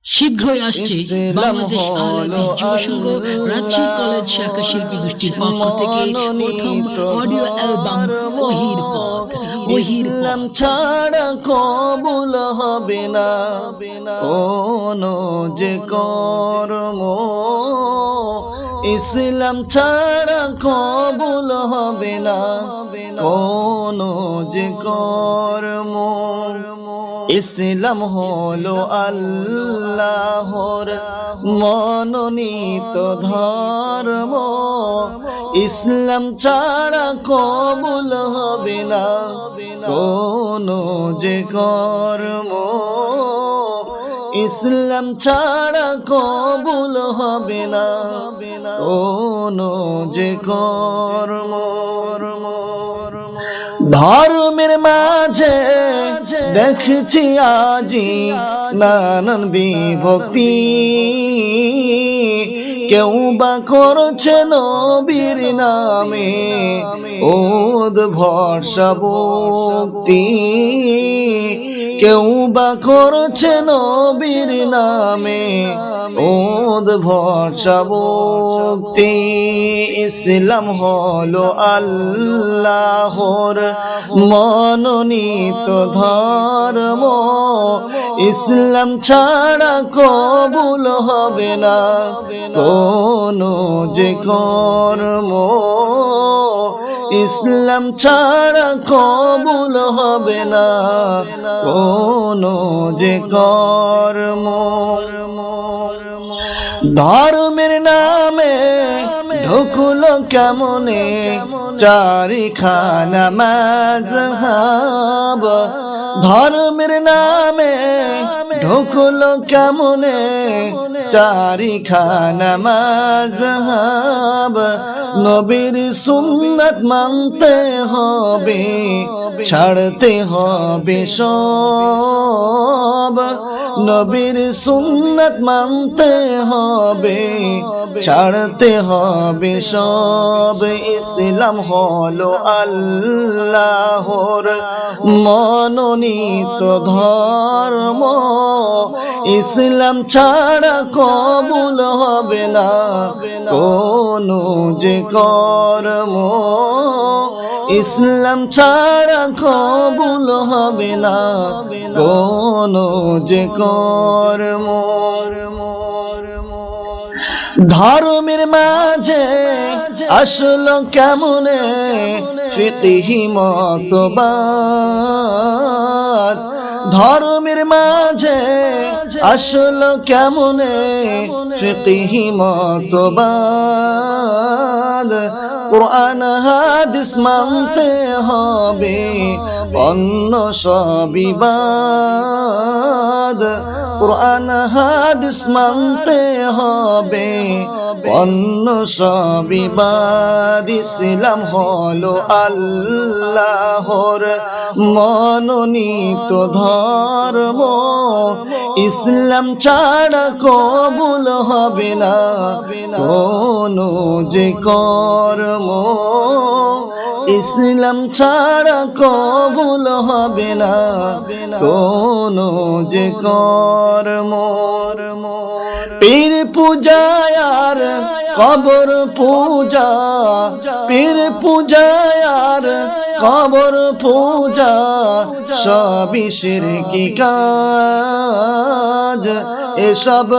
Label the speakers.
Speaker 1: শীঘ্রই আসছে বাংলাদেশ আরবি যুব সংঘ রাজশাহী কলেজ শাখা শিল্পী গোষ্ঠীর পক্ষ থেকে প্রথম অডিও অ্যালবাম ওহির পথ।
Speaker 2: ইসলাম ছাড়া কবুল হবে না কোনো যে কর্ম, ইসলাম ছাড়া কবুল হবে না কোনো যে কর্ম। ইসলাম হলো আল্লাহর মনোনীত ধর্ম, ইসলাম ছাড়া কবুল হবে না কোনো যে কর্ম, ইসলাম ছাড়া কবুল হবে না কোনো যে কর্ম। ধর্মের মাঝে দেখছি আজি নানান বিভক্তি, কেউ বা করছে নবীর নামে ওদ ভরসা ভক্তি, কেউ বা করছে নবীর নামে ওদ ভরসা ভক্তি। ইসলাম হলো আল্লাহর মনোনীত ধর্ম, ইসলাম ছাড়া কবুল হবে না কোনো যে কর্ম, ইসলাম ছাড়া কবুল হবে না কোনো যে কর্ম। ধর্মের নামে ঢুকলো কেমনে চারিখানা মাযহাব, ধর্মের নামে ঢুকলো কেমনে চারিখানা মাযহাব। নবীর সুন্নাত মানতে হবে, ছাড়তে হবে সব, নবীর সুন্নাত মানতে হবে, ছাড়তে হবে সব। ইসলাম হলো আল্লাহর মনোনীত ধর্ম, ইসলাম ছাড়া কবুল হবে না কোনো যে কর্ম, ইসলাম ছাড়া কবুল হবে না কোনো যে কর্ম। ধর্মের মাঝে আসলো কেমনে ফিকহি মতবাদ, ধর্মের মাঝে আসলো কেমনে ফিকহি মতবাদ। কুরআন হাদিস মানতে হবে, অন্য সবই বাদ, কুরআন হাদিস মানতে হবে, অন্য সবই বাদ। ইসলাম হলো আল্লাহর মনোনীত ধর্ম, ইসলাম ছাড়া কবুল হবে না কোনো যে কর্ম, ইসলাম ছাড়া কবুল হবে না কোনো যে কর্ম। পীর পূজায় আর কবর পূজা, পীর পূজায় আর কবর পূজা সবই শিরকি কাজ, এসব